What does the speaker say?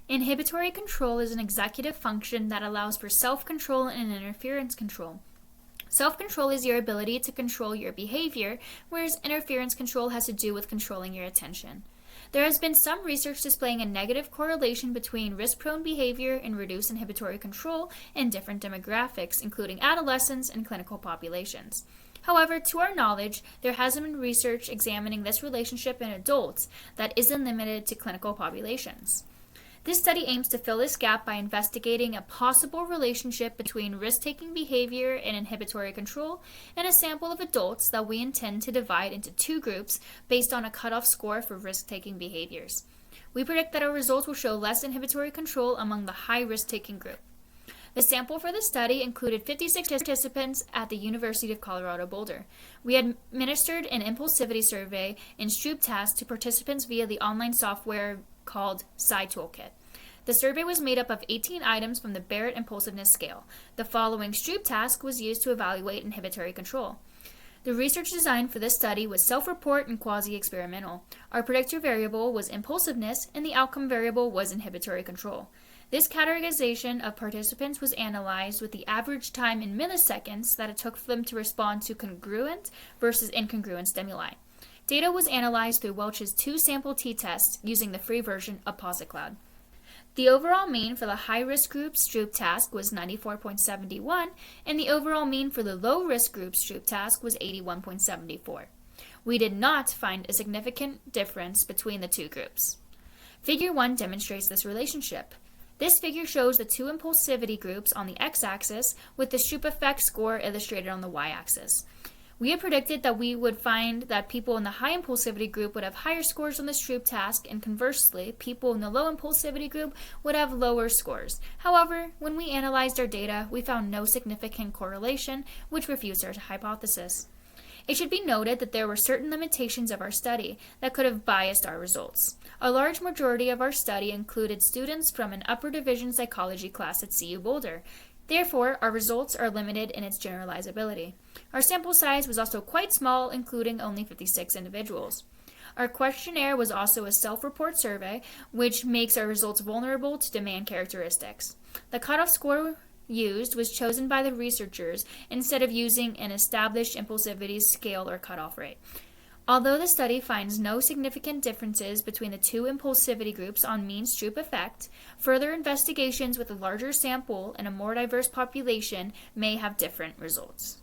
Inhibitory control is an executive function that allows for self-control and interference control. Self-control is your ability to control your behavior, whereas interference control has to do with controlling your attention. There has been some research displaying a negative correlation between risk-prone behavior and reduced inhibitory control in different demographics, including adolescents and clinical populations. However, to our knowledge, there hasn't been research examining this relationship in adults that isn't limited to clinical populations. This study aims to fill this gap by investigating a possible relationship between risk-taking behavior and inhibitory control in a sample of adults that we intend to divide into two groups based on a cutoff score for risk-taking behaviors. We predict that our results will show less inhibitory control among the high risk-taking group. The sample for the study included 56 participants at the University of Colorado Boulder. We administered an impulsivity survey and Stroop task to participants via the online software called Quasi Toolkit. The survey was made up of 18 items from the Barrett Impulsiveness Scale. The following Stroop task was used to evaluate inhibitory control. The research design for this study was self-report and quasi-experimental. Our predictor variable was impulsiveness, and the outcome variable was inhibitory control. This categorization of participants was analyzed with the average time in milliseconds that it took for them to respond to congruent versus incongruent stimuli. Data was analyzed through Welch's 2-sample t-test using the free version of PositCloud. The overall mean for the high-risk group Stroop task was 94.71, and the overall mean for the low-risk group Stroop task was 81.74. We did not find a significant difference between the two groups. Figure 1 demonstrates this relationship. This figure shows the two impulsivity groups on the x-axis with the Stroop effect score illustrated on the y-axis. We had predicted that we would find that people in the high impulsivity group would have higher scores on the Stroop task, and conversely, people in the low impulsivity group would have lower scores. However, when we analyzed our data, we found no significant correlation, which refutes our hypothesis. It should be noted that there were certain limitations of our study that could have biased our results. A large majority of our study included students from an upper division psychology class at CU Boulder. Therefore, our results are limited in its generalizability. Our sample size was also quite small, including only 56 individuals. Our questionnaire was also a self-report survey, which makes our results vulnerable to demand characteristics. The cutoff score used was chosen by the researchers instead of using an established impulsivity scale or cutoff rate. Although the study finds no significant differences between the two impulsivity groups on mean Stroop effect, further investigations with a larger sample and a more diverse population may have different results.